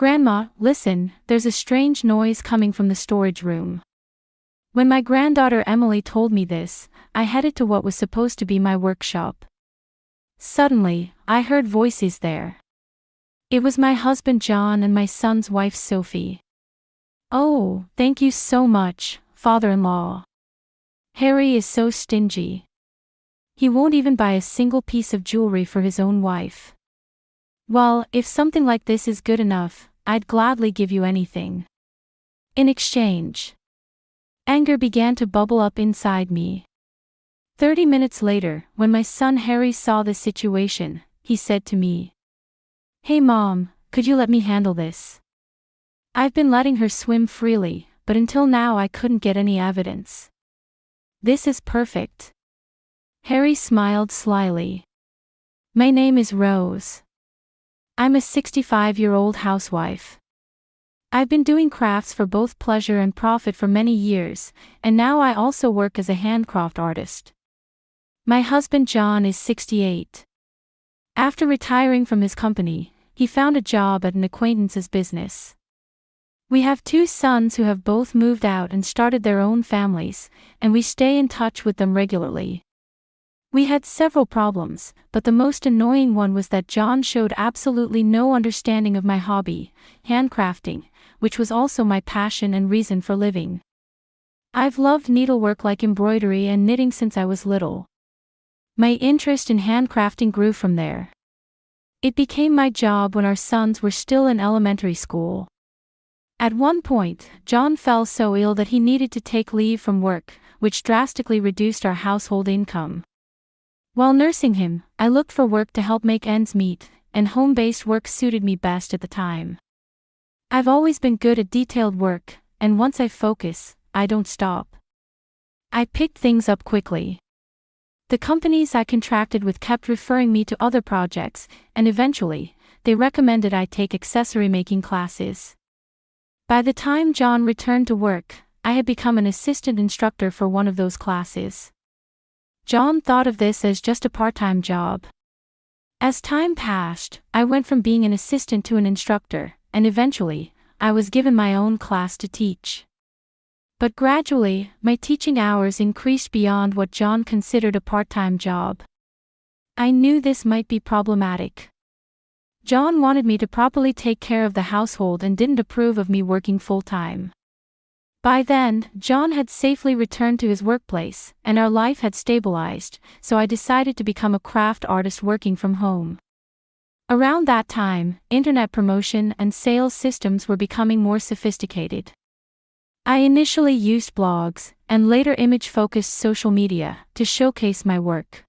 Grandma, listen, there's a strange noise coming from the storage room. When my granddaughter Emily told me this, I headed to what was supposed to be my workshop. Suddenly, I heard voices there. It was my husband John and my son's wife Sophie. "Oh, thank you so much, father-in-law. Harry is so stingy. He won't even buy a single piece of jewelry for his own wife. Well, if something like this is good enough, I'd gladly give you anything in exchange." Anger began to bubble up inside me. 30 minutes later, when my son Harry saw the situation, he said to me, "Hey Mom, could you let me handle this? I've been letting her swim freely, but until now I couldn't get any evidence. This is perfect." Harry smiled slyly. "My name is Rose. I'm a 65-year-old housewife. I've been doing crafts for both pleasure and profit for many years, and now I also work as a handcraft artist. My husband John is 68. After retiring from his company, he found a job at an acquaintance's business. We have 2 sons who have both moved out and started their own families, and we stay in touch with them regularly. We had several problems, but the most annoying one was that John showed absolutely no understanding of my hobby, handcrafting, which was also my passion and reason for living. I've loved needlework like embroidery and knitting since I was little. My interest in handcrafting grew from there. It became my job when our sons were still in elementary school. At one point, John fell so ill that he needed to take leave from work, which drastically reduced our household income. While nursing him, I looked for work to help make ends meet, and home-based work suited me best at the time. I've always been good at detailed work, and once I focus, I don't stop. I picked things up quickly. The companies I contracted with kept referring me to other projects, and eventually, they recommended I take accessory making classes. By the time John returned to work, I had become an assistant instructor for one of those classes. John thought of this as just a part-time job. As time passed, I went from being an assistant to an instructor, and eventually, I was given my own class to teach. But gradually, my teaching hours increased beyond what John considered a part-time job. I knew this might be problematic. John wanted me to properly take care of the household and didn't approve of me working full-time. By then, John had safely returned to his workplace, and our life had stabilized, so I decided to become a craft artist working from home. Around that time, internet promotion and sales systems were becoming more sophisticated. I initially used blogs, and later image-focused social media, to showcase my work.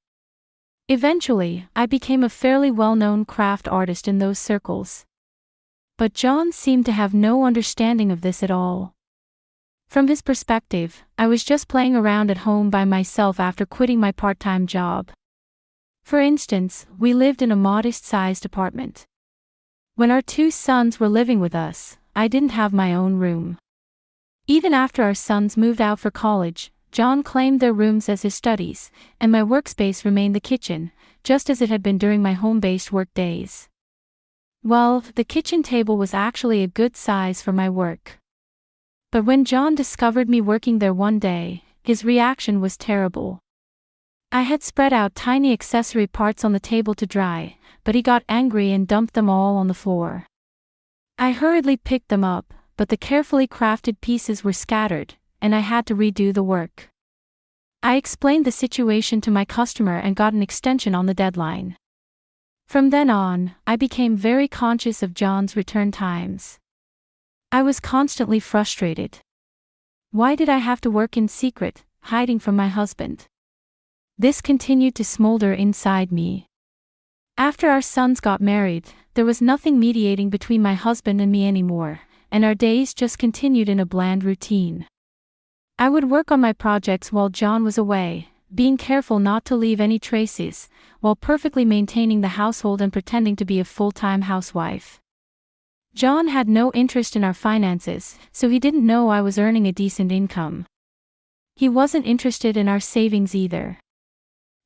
Eventually, I became a fairly well-known craft artist in those circles. But John seemed to have no understanding of this at all. From his perspective, I was just playing around at home by myself after quitting my part-time job. For instance, we lived in a modest-sized apartment. When our 2 sons were living with us, I didn't have my own room. Even after our sons moved out for college, John claimed their rooms as his studies, and my workspace remained the kitchen, just as it had been during my home-based work days. Well, the kitchen table was actually a good size for my work. But when John discovered me working there one day, his reaction was terrible. I had spread out tiny accessory parts on the table to dry, but he got angry and dumped them all on the floor. I hurriedly picked them up, but the carefully crafted pieces were scattered, and I had to redo the work. I explained the situation to my customer and got an extension on the deadline. From then on, I became very conscious of John's return times. I was constantly frustrated. Why did I have to work in secret, hiding from my husband? This continued to smolder inside me. After our sons got married, there was nothing mediating between my husband and me anymore, and our days just continued in a bland routine. I would work on my projects while John was away, being careful not to leave any traces, while perfectly maintaining the household and pretending to be a full-time housewife. John had no interest in our finances, so he didn't know I was earning a decent income. He wasn't interested in our savings either.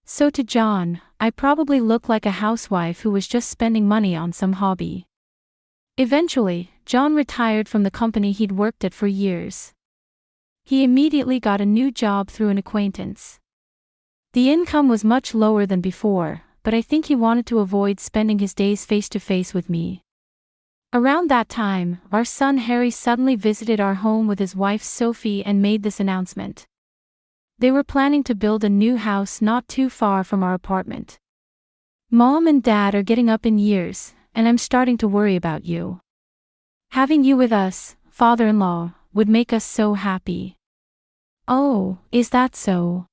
So to John, I probably looked like a housewife who was just spending money on some hobby. Eventually, John retired from the company he'd worked at for years. He immediately got a new job through an acquaintance. The income was much lower than before, but I think he wanted to avoid spending his days face to face with me. Around that time, our son Harry suddenly visited our home with his wife Sophie and made this announcement. They were planning to build a new house not too far from our apartment. Mom and Dad are getting up in years, and I'm starting to worry about you. Having you with us, father-in-law, would make us so happy. Oh, is that so?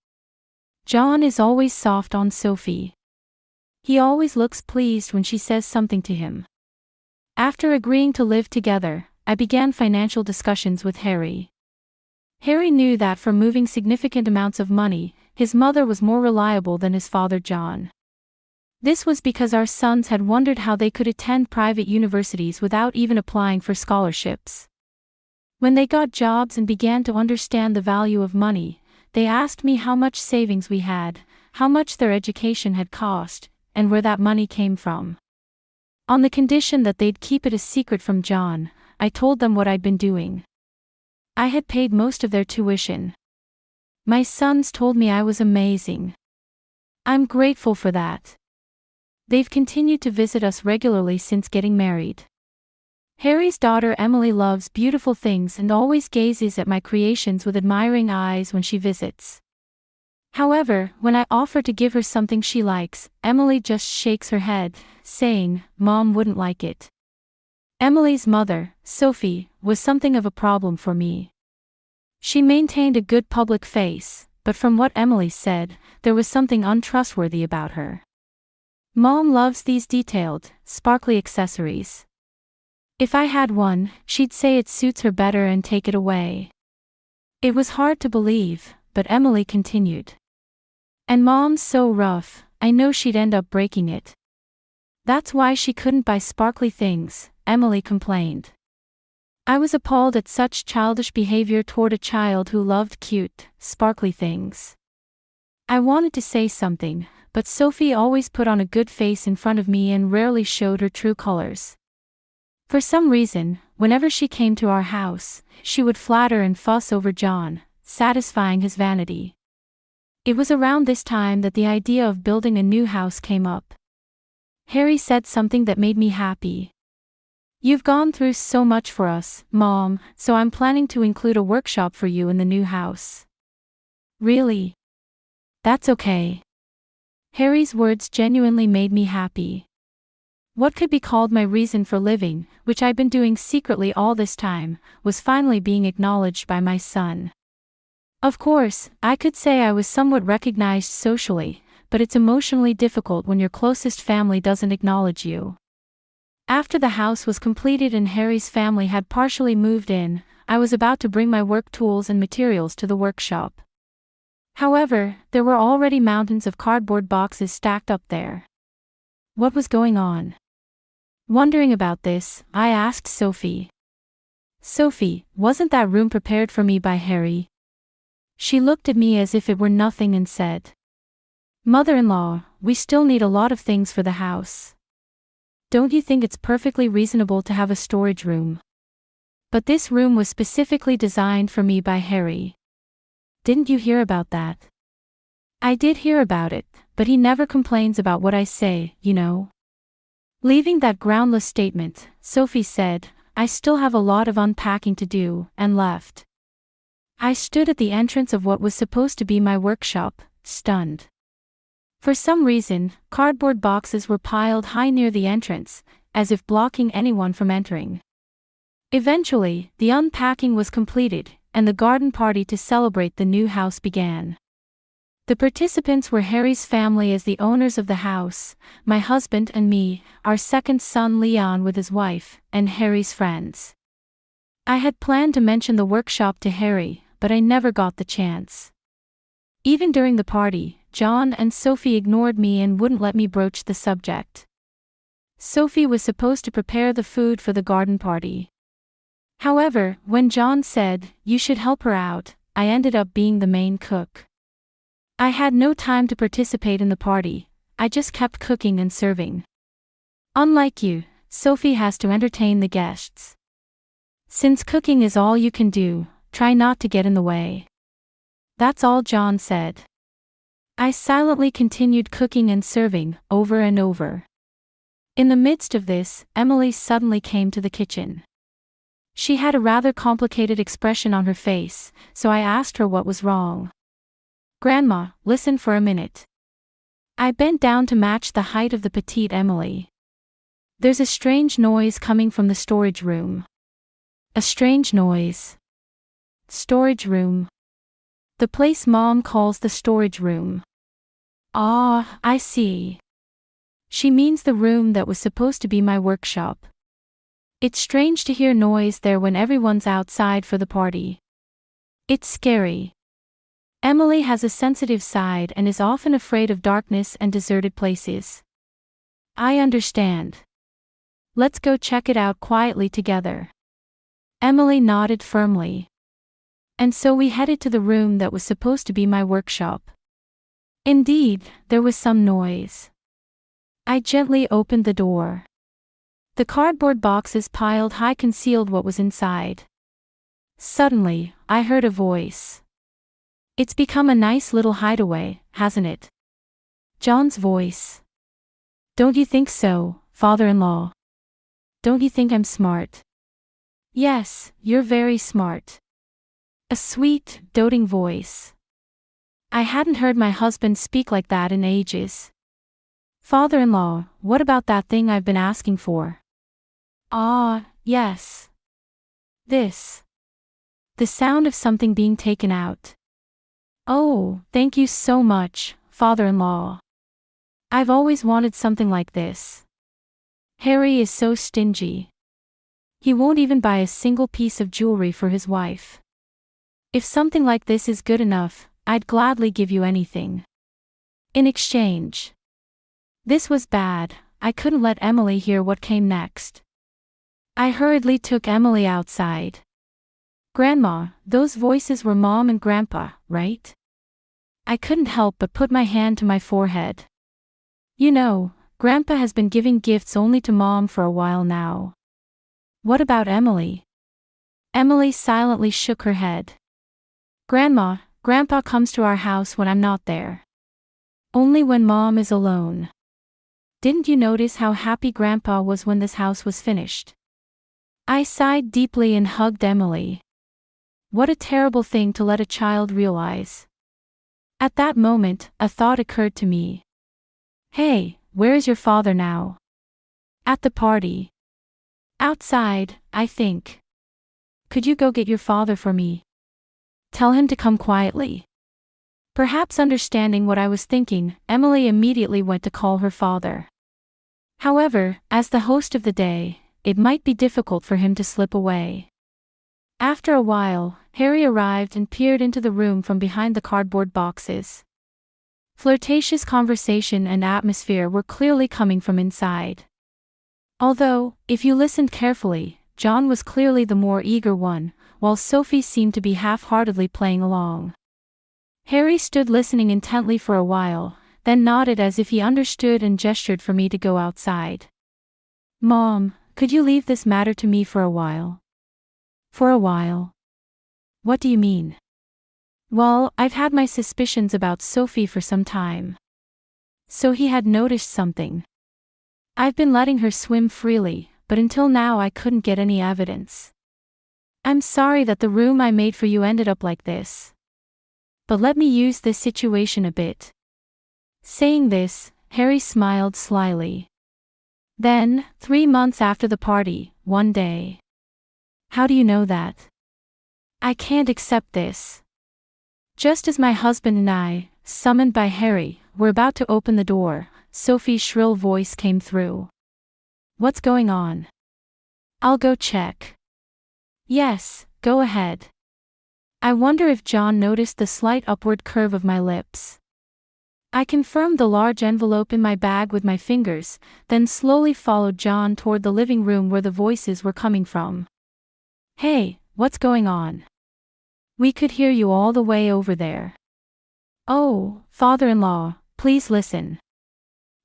John is always soft on Sophie. He always looks pleased when she says something to him. After agreeing to live together, I began financial discussions with Harry. Harry knew that for moving significant amounts of money, his mother was more reliable than his father John. This was because our sons had wondered how they could attend private universities without even applying for scholarships. When they got jobs and began to understand the value of money, they asked me how much savings we had, how much their education had cost, and where that money came from. On the condition that they'd keep it a secret from John, I told them what I'd been doing. I had paid most of their tuition. My sons told me I was amazing. I'm grateful for that. They've continued to visit us regularly since getting married. Harry's daughter Emily loves beautiful things and always gazes at my creations with admiring eyes when she visits. However, when I offer to give her something she likes, Emily just shakes her head, saying, "Mom wouldn't like it." Emily's mother, Sophie, was something of a problem for me. She maintained a good public face, but from what Emily said, there was something untrustworthy about her. Mom loves these detailed, sparkly accessories. If I had one, she'd say it suits her better and take it away. It was hard to believe, but Emily continued. And Mom's so rough, I know she'd end up breaking it. That's why she couldn't buy sparkly things, Emily complained. I was appalled at such childish behavior toward a child who loved cute, sparkly things. I wanted to say something, but Sophie always put on a good face in front of me and rarely showed her true colors. For some reason, whenever she came to our house, she would flatter and fuss over John, satisfying his vanity. It was around this time that the idea of building a new house came up. Harry said something that made me happy. "You've gone through so much for us, Mom, so I'm planning to include a workshop for you in the new house." "Really? That's okay." Harry's words genuinely made me happy. What could be called my reason for living, which I'd been doing secretly all this time, was finally being acknowledged by my son. Of course, I could say I was somewhat recognized socially, but it's emotionally difficult when your closest family doesn't acknowledge you. After the house was completed and Harry's family had partially moved in, I was about to bring my work tools and materials to the workshop. However, there were already mountains of cardboard boxes stacked up there. What was going on? Wondering about this, I asked Sophie. "Sophie, wasn't that room prepared for me by Harry?" She looked at me as if it were nothing and said, "Mother-in-law, we still need a lot of things for the house. Don't you think it's perfectly reasonable to have a storage room? But this room was specifically designed for me by Harry. Didn't you hear about that?" "I did hear about it, but he never complains about what I say, you know." Leaving that groundless statement, Sophie said, "I still have a lot of unpacking to do," and left. I stood at the entrance of what was supposed to be my workshop, stunned. For some reason, cardboard boxes were piled high near the entrance, as if blocking anyone from entering. Eventually, the unpacking was completed, and the garden party to celebrate the new house began. The participants were Harry's family as the owners of the house, my husband and me, our second son Leon with his wife, and Harry's friends. I had planned to mention the workshop to Harry, but I never got the chance. Even during the party, John and Sophie ignored me and wouldn't let me broach the subject. Sophie was supposed to prepare the food for the garden party. However, when John said, "You should help her out," I ended up being the main cook. I had no time to participate in the party, I just kept cooking and serving. Unlike you, Sophie has to entertain the guests. Since cooking is all you can do, try not to get in the way. That's all John said. I silently continued cooking and serving, over and over. In the midst of this, Emily suddenly came to the kitchen. She had a rather complicated expression on her face, so I asked her what was wrong. Grandma, listen for a minute. I bent down to match the height of the petite Emily. There's a strange noise coming from the storage room. A strange noise. Storage room. The place Mom calls the storage room. Ah, I see. She means the room that was supposed to be my workshop. It's strange to hear noise there when everyone's outside for the party. It's scary. Emily has a sensitive side and is often afraid of darkness and deserted places. I understand. Let's go check it out quietly together. Emily nodded firmly. And so we headed to the room that was supposed to be my workshop. Indeed, there was some noise. I gently opened the door. The cardboard boxes piled high concealed what was inside. Suddenly, I heard a voice. It's become a nice little hideaway, hasn't it? John's voice. Don't you think so, father-in-law? Don't you think I'm smart? Yes, you're very smart. A sweet, doting voice. I hadn't heard my husband speak like that in ages. Father-in-law, what about that thing I've been asking for? Ah, yes. This. The sound of something being taken out. Oh, thank you so much, father-in-law. I've always wanted something like this. Harry is so stingy. He won't even buy a single piece of jewelry for his wife. If something like this is good enough, I'd gladly give you anything. In exchange. This was bad, I couldn't let Emily hear what came next. I hurriedly took Emily outside. Grandma, those voices were Mom and Grandpa, right? I couldn't help but put my hand to my forehead. You know, Grandpa has been giving gifts only to Mom for a while now. What about Emily? Emily silently shook her head. Grandma, Grandpa comes to our house when I'm not there. Only when Mom is alone. Didn't you notice how happy Grandpa was when this house was finished? I sighed deeply and hugged Emily. What a terrible thing to let a child realize. At that moment, a thought occurred to me. Hey, where is your father now? At the party. Outside, I think. Could you go get your father for me? Tell him to come quietly. Perhaps understanding what I was thinking, Emily immediately went to call her father. However, as the host of the day, it might be difficult for him to slip away. After a while, Harry arrived and peered into the room from behind the cardboard boxes. Flirtatious conversation and atmosphere were clearly coming from inside. Although, if you listened carefully, John was clearly the more eager one, while Sophie seemed to be half-heartedly playing along. Harry stood listening intently for a while, then nodded as if he understood and gestured for me to go outside. Mom, could you leave this matter to me for a while? For a while? What do you mean? Well, I've had my suspicions about Sophie for some time. So he had noticed something. I've been letting her swim freely, but until now I couldn't get any evidence. I'm sorry that the room I made for you ended up like this. But let me use this situation a bit. Saying this, Harry smiled slyly. Then, 3 months after the party, one day. How do you know that? I can't accept this. Just as my husband and I, summoned by Harry, were about to open the door, Sophie's shrill voice came through. What's going on? I'll go check. Yes, go ahead. I wonder if John noticed the slight upward curve of my lips. I confirmed the large envelope in my bag with my fingers, then slowly followed John toward the living room where the voices were coming from. Hey, what's going on? We could hear you all the way over there. Oh, father-in-law, please listen.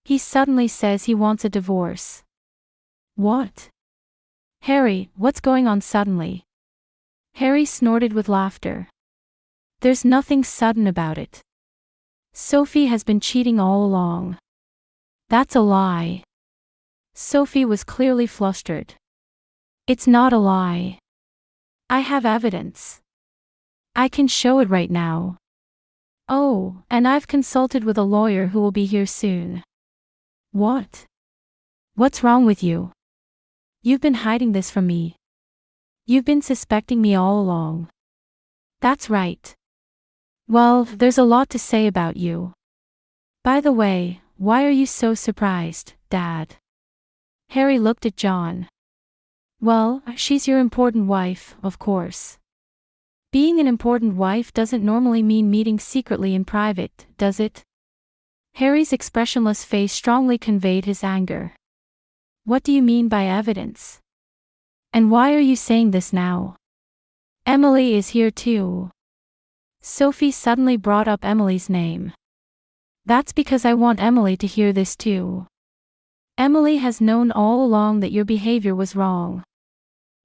He suddenly says he wants a divorce. What? Harry, what's going on suddenly? Harry snorted with laughter. There's nothing sudden about it. Sophie has been cheating all along. That's a lie. Sophie was clearly flustered. It's not a lie. I have evidence. I can show it right now. Oh, and I've consulted with a lawyer who will be here soon. What? What's wrong with you? You've been hiding this from me. You've been suspecting me all along. That's right. Well, there's a lot to say about you. By the way, why are you so surprised, Dad? Harry looked at John. Well, she's your important wife, of course. Being an important wife doesn't normally mean meeting secretly in private, does it? Harry's expressionless face strongly conveyed his anger. What do you mean by evidence? And why are you saying this now? Emily is here too. Sophie suddenly brought up Emily's name. That's because I want Emily to hear this too. Emily has known all along that your behavior was wrong.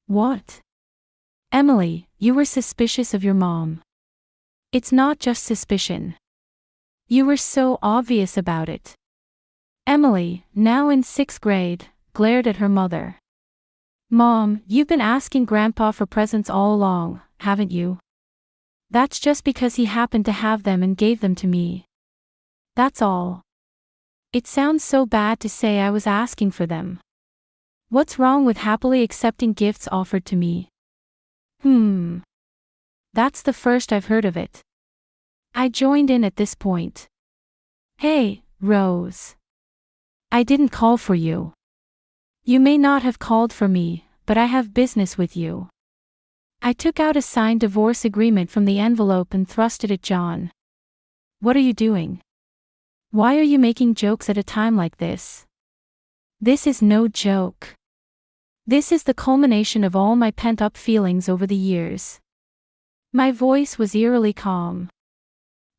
What? Emily, you were suspicious of your mom. It's not just suspicion. You were so obvious about it. Emily, now in 6th grade, glared at her mother. Mom, you've been asking Grandpa for presents all along, haven't you? That's just because he happened to have them and gave them to me. That's all. It sounds so bad to say I was asking for them. What's wrong with happily accepting gifts offered to me? That's the first I've heard of it. I joined in at this point. Hey, Rose. I didn't call for you. You may not have called for me, but I have business with you. I took out a signed divorce agreement from the envelope and thrust it at John. What are you doing? Why are you making jokes at a time like this? This is no joke. This is the culmination of all my pent-up feelings over the years. My voice was eerily calm.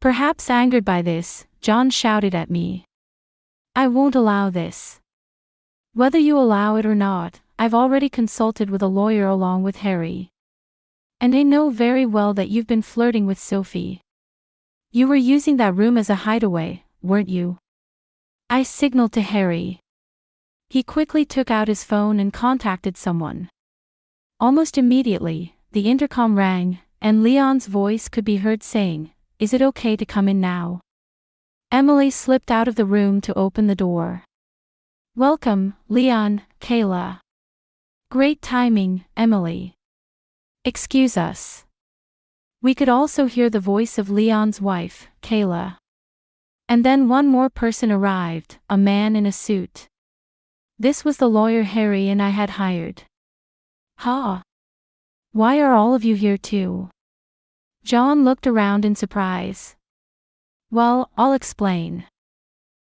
Perhaps angered by this, John shouted at me. I won't allow this. Whether you allow it or not, I've already consulted with a lawyer along with Harry. And I know very well that you've been flirting with Sophie. You were using that room as a hideaway, weren't you? I signaled to Harry. He quickly took out his phone and contacted someone. Almost immediately, the intercom rang, and Leon's voice could be heard saying, "Is it okay to come in now?" Emily slipped out of the room to open the door. Welcome, Leon, Kayla. Great timing, Emily. Excuse us. We could also hear the voice of Leon's wife, Kayla. And then one more person arrived, a man in a suit. This was the lawyer Harry and I had hired. Ha! Why are all of you here too? John looked around in surprise. Well, I'll explain.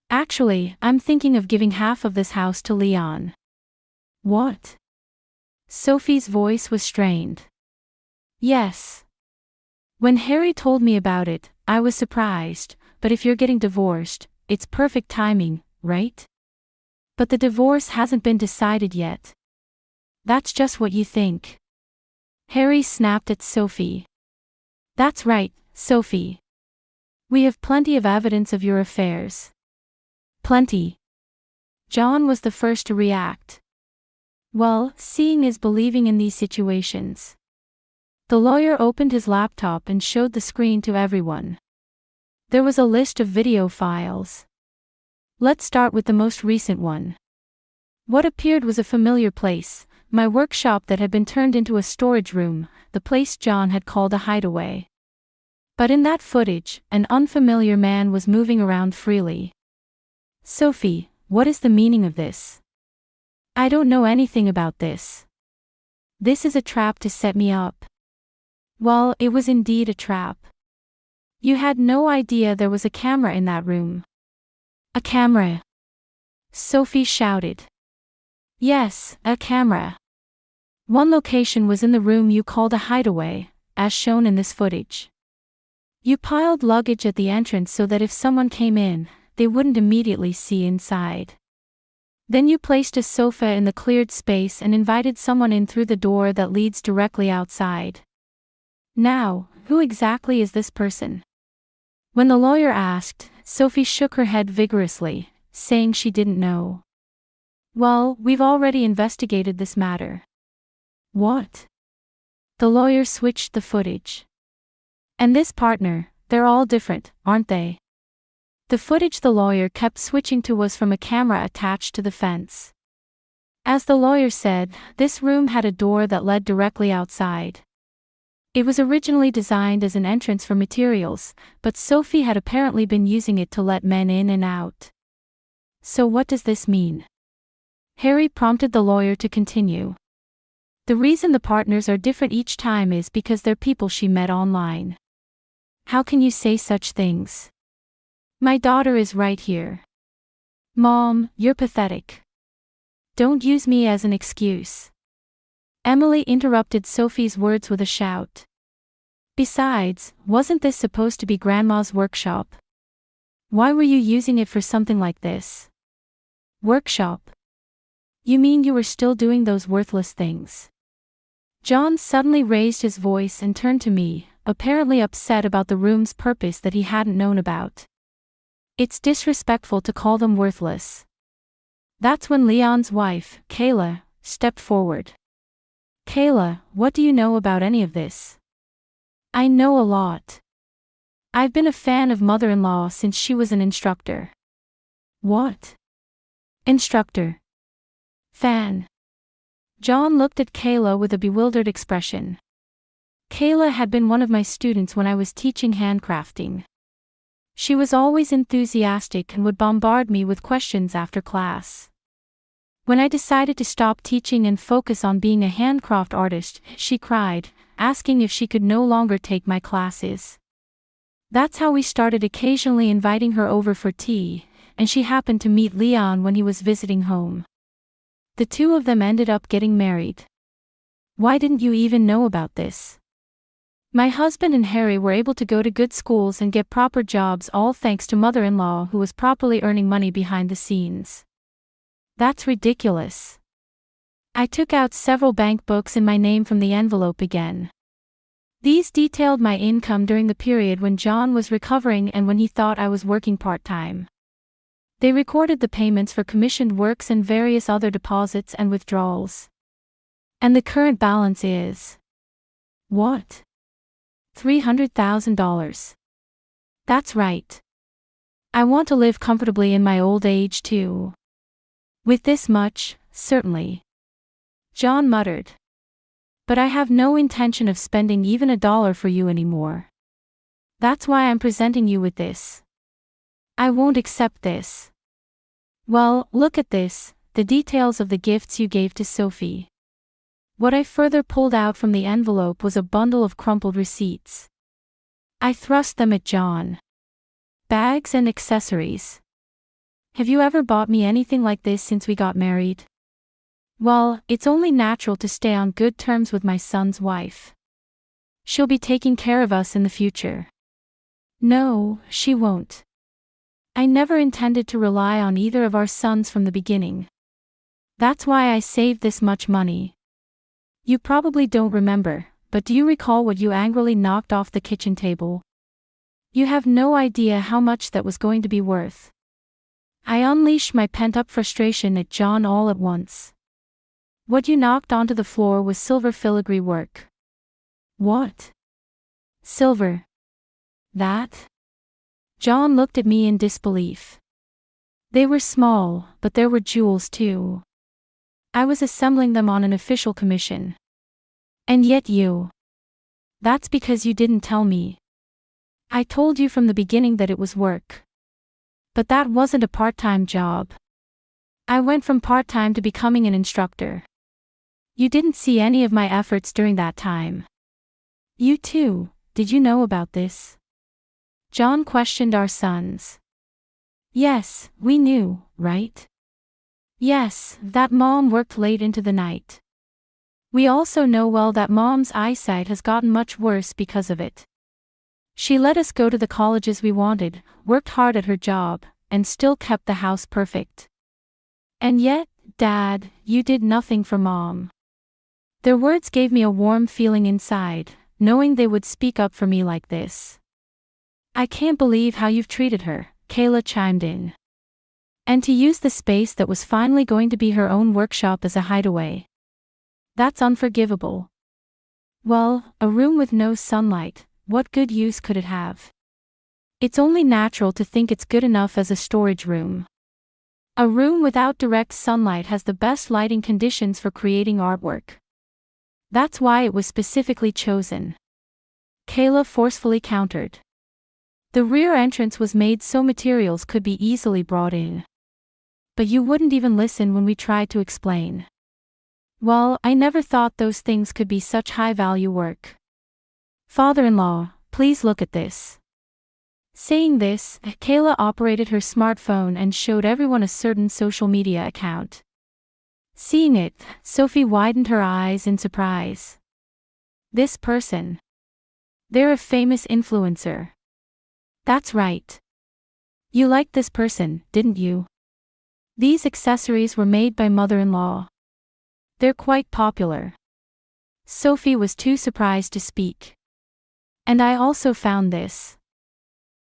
Actually, I'm thinking of giving half of this house to Leon. What? Sophie's voice was strained. Yes. When Harry told me about it, I was surprised, but if you're getting divorced, it's perfect timing, right? But the divorce hasn't been decided yet. That's just what you think. Harry snapped at Sophie. That's right, Sophie. We have plenty of evidence of your affairs. Plenty. John was the first to react. Well, seeing is believing in these situations. The lawyer opened his laptop and showed the screen to everyone. There was a list of video files. Let's start with the most recent one. What appeared was a familiar place, my workshop that had been turned into a storage room, the place John had called a hideaway. But in that footage, an unfamiliar man was moving around freely. Sophie, what is the meaning of this? I don't know anything about this. This is a trap to set me up. Well, it was indeed a trap. You had no idea there was a camera in that room. A camera? Sophie shouted. Yes, a camera. One location was in the room you called a hideaway, as shown in this footage. You piled luggage at the entrance so that if someone came in, they wouldn't immediately see inside. Then you placed a sofa in the cleared space and invited someone in through the door that leads directly outside. Now, who exactly is this person? When the lawyer asked, Sophie shook her head vigorously, saying she didn't know. Well, we've already investigated this matter. What? The lawyer switched the footage. And this partner, they're all different, aren't they? The footage the lawyer kept switching to was from a camera attached to the fence. As the lawyer said, this room had a door that led directly outside. It was originally designed as an entrance for materials, but Sophie had apparently been using it to let men in and out. So what does this mean? Harry prompted the lawyer to continue. The reason the partners are different each time is because they're people she met online. How can you say such things? My daughter is right here. Mom, you're pathetic. Don't use me as an excuse. Emily interrupted Sophie's words with a shout. Besides, wasn't this supposed to be Grandma's workshop? Why were you using it for something like this? Workshop? You mean you were still doing those worthless things? John suddenly raised his voice and turned to me, apparently upset about the room's purpose that he hadn't known about. It's disrespectful to call them worthless. That's when Leon's wife, Kayla, stepped forward. Kayla, what do you know about any of this? I know a lot. I've been a fan of mother-in-law since she was an instructor. What? Instructor. Fan. John looked at Kayla with a bewildered expression. Kayla had been one of my students when I was teaching handcrafting. She was always enthusiastic and would bombard me with questions after class. When I decided to stop teaching and focus on being a handcraft artist, she cried, asking if she could no longer take my classes. That's how we started occasionally inviting her over for tea, and she happened to meet Leon when he was visiting home. The two of them ended up getting married. Why didn't you even know about this? My husband and Harry were able to go to good schools and get proper jobs, all thanks to mother-in-law who was properly earning money behind the scenes. That's ridiculous. I took out several bank books in my name from the envelope again. These detailed my income during the period when John was recovering and when he thought I was working part-time. They recorded the payments for commissioned works and various other deposits and withdrawals. And the current balance is... what? $300,000. That's right. I want to live comfortably in my old age too. With this much, certainly. John muttered. But I have no intention of spending even $1 for you anymore. That's why I'm presenting you with this. I won't accept this. Well, look at this, the details of the gifts you gave to Sophie. What I further pulled out from the envelope was a bundle of crumpled receipts. I thrust them at John. Bags and accessories. Have you ever bought me anything like this since we got married? Well, it's only natural to stay on good terms with my son's wife. She'll be taking care of us in the future. No, she won't. I never intended to rely on either of our sons from the beginning. That's why I saved this much money. You probably don't remember, but do you recall what you angrily knocked off the kitchen table? You have no idea how much that was going to be worth. I unleashed my pent-up frustration at John all at once. What you knocked onto the floor was silver filigree work. What? Silver? That? John looked at me in disbelief. They were small, but there were jewels too. I was assembling them on an official commission. And yet you. That's because you didn't tell me. I told you from the beginning that it was work. But that wasn't a part-time job. I went from part-time to becoming an instructor. You didn't see any of my efforts during that time. You too, did you know about this? John questioned our sons. Yes, we knew, right? Yes, that Mom worked late into the night. We also know well that Mom's eyesight has gotten much worse because of it. She let us go to the colleges we wanted, worked hard at her job, and still kept the house perfect. And yet, Dad, you did nothing for Mom. Their words gave me a warm feeling inside, knowing they would speak up for me like this. I can't believe how you've treated her, Kayla chimed in. And to use the space that was finally going to be her own workshop as a hideaway. That's unforgivable. Well, a room with no sunlight, what good use could it have? It's only natural to think it's good enough as a storage room. A room without direct sunlight has the best lighting conditions for creating artwork. That's why it was specifically chosen. Kayla forcefully countered. The rear entrance was made so materials could be easily brought in. But you wouldn't even listen when we tried to explain. Well, I never thought those things could be such high-value work. Father-in-law, please look at this. Saying this, Kayla operated her smartphone and showed everyone a certain social media account. Seeing it, Sophie widened her eyes in surprise. This person. They're a famous influencer. That's right. You liked this person, didn't you? These accessories were made by mother-in-law. They're quite popular. Sophie was too surprised to speak. And I also found this.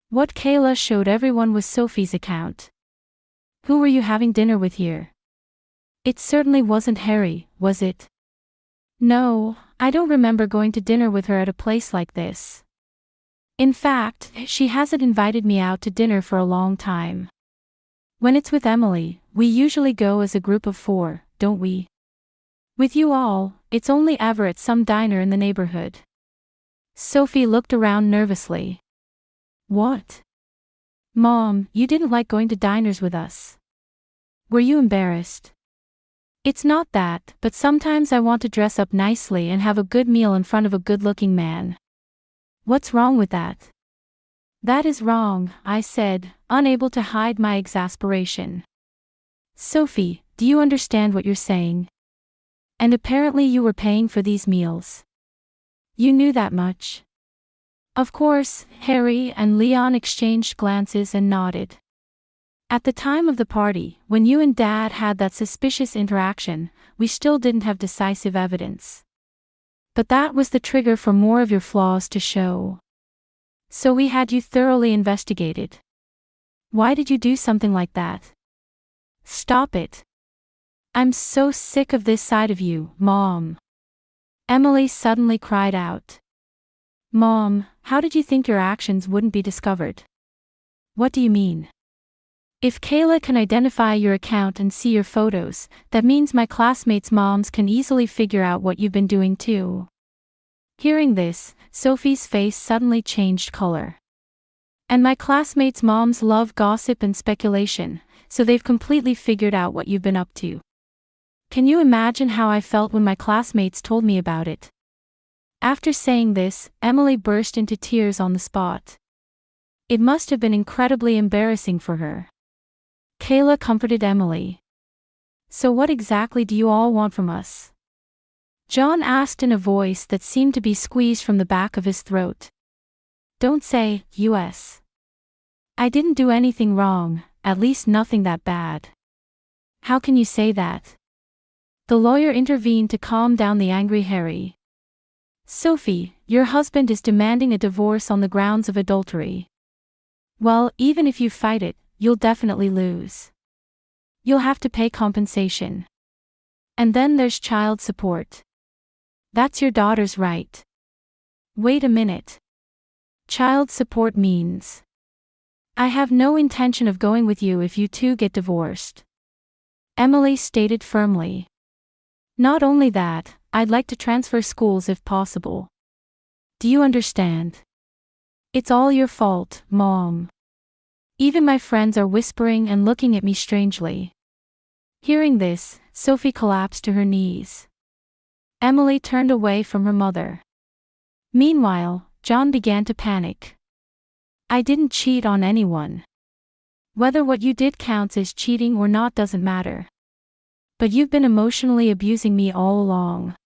What Kayla showed everyone was Sophie's account. Who were you having dinner with here? It certainly wasn't Harry, was it? No, I don't remember going to dinner with her at a place like this. In fact, she hasn't invited me out to dinner for a long time. When it's with Emily, we usually go as a group of 4, don't we? With you all, it's only ever at some diner in the neighborhood. Sophie looked around nervously. What? Mom, you didn't like going to diners with us. Were you embarrassed? It's not that, but sometimes I want to dress up nicely and have a good meal in front of a good-looking man. What's wrong with that? That is wrong, I said, unable to hide my exasperation. Sophie, do you understand what you're saying? And apparently you were paying for these meals. You knew that much. Of course, Harry and Leon exchanged glances and nodded. At the time of the party, when you and Dad had that suspicious interaction, we still didn't have decisive evidence. But that was the trigger for more of your flaws to show. So we had you thoroughly investigated. Why did you do something like that? Stop it. I'm so sick of this side of you, Mom. Emily suddenly cried out. Mom, how did you think your actions wouldn't be discovered? What do you mean? If Kayla can identify your account and see your photos, that means my classmates' moms can easily figure out what you've been doing too. Hearing this, Sophie's face suddenly changed color. And my classmates' moms love gossip and speculation, so they've completely figured out what you've been up to. Can you imagine how I felt when my classmates told me about it? After saying this, Emily burst into tears on the spot. It must have been incredibly embarrassing for her. Kayla comforted Emily. So what exactly do you all want from us? John asked in a voice that seemed to be squeezed from the back of his throat. Don't say, US. I didn't do anything wrong, at least nothing that bad. How can you say that? The lawyer intervened to calm down the angry Harry. Sophie, your husband is demanding a divorce on the grounds of adultery. Well, even if you fight it, you'll definitely lose. You'll have to pay compensation. And then there's child support. That's your daughter's right. Wait a minute. Child support means I have no intention of going with you if you two get divorced. Emily stated firmly. Not only that, I'd like to transfer schools if possible. Do you understand? It's all your fault, Mom. Even my friends are whispering and looking at me strangely. Hearing this, Sophie collapsed to her knees. Emily turned away from her mother. Meanwhile, John began to panic. I didn't cheat on anyone. Whether what you did counts as cheating or not doesn't matter. But you've been emotionally abusing me all along.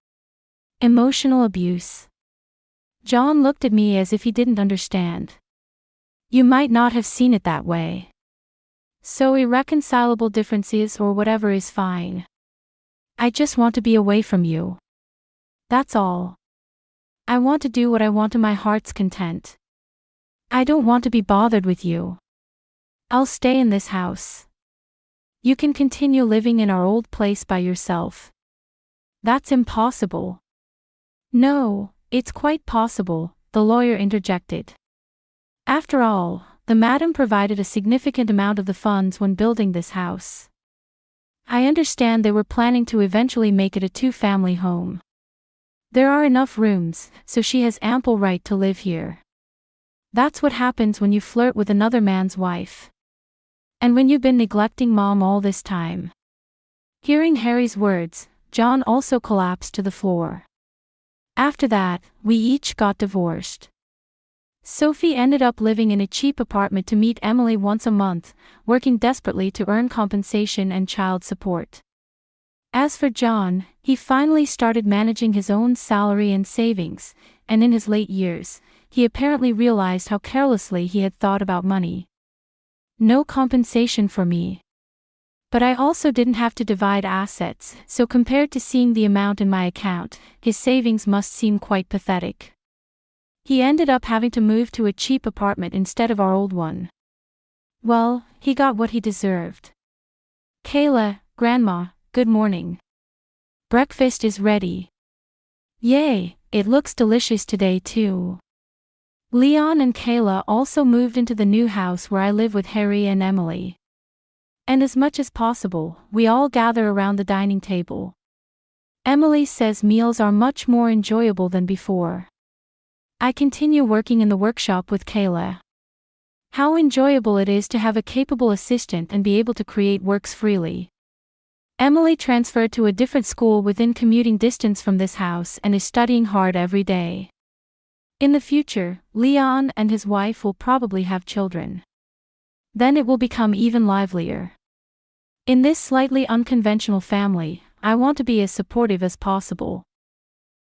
Emotional abuse. John looked at me as if he didn't understand. You might not have seen it that way. So irreconcilable differences or whatever is fine. I just want to be away from you. That's all. I want to do what I want to my heart's content. I don't want to be bothered with you. I'll stay in this house. You can continue living in our old place by yourself. That's impossible. No, it's quite possible, the lawyer interjected. After all, the madam provided a significant amount of the funds when building this house. I understand they were planning to eventually make it a two-family home. There are enough rooms, so she has ample right to live here. That's what happens when you flirt with another man's wife. And when you've been neglecting Mom all this time. Hearing Harry's words, John also collapsed to the floor. After that, we each got divorced. Sophie ended up living in a cheap apartment to meet Emily once a month, working desperately to earn compensation and child support. As for John, he finally started managing his own salary and savings, and in his late years, he apparently realized how carelessly he had thought about money. No compensation for me. But I also didn't have to divide assets, so compared to seeing the amount in my account, his savings must seem quite pathetic. He ended up having to move to a cheap apartment instead of our old one. Well, he got what he deserved. Kayla, Grandma, good morning. Breakfast is ready. Yay, it looks delicious today too. Leon and Kayla also moved into the new house where I live with Harry and Emily. And as much as possible, we all gather around the dining table. Emily says meals are much more enjoyable than before. I continue working in the workshop with Kayla. How enjoyable it is to have a capable assistant and be able to create works freely. Emily transferred to a different school within commuting distance from this house and is studying hard every day. In the future, Leon and his wife will probably have children. Then it will become even livelier. In this slightly unconventional family, I want to be as supportive as possible.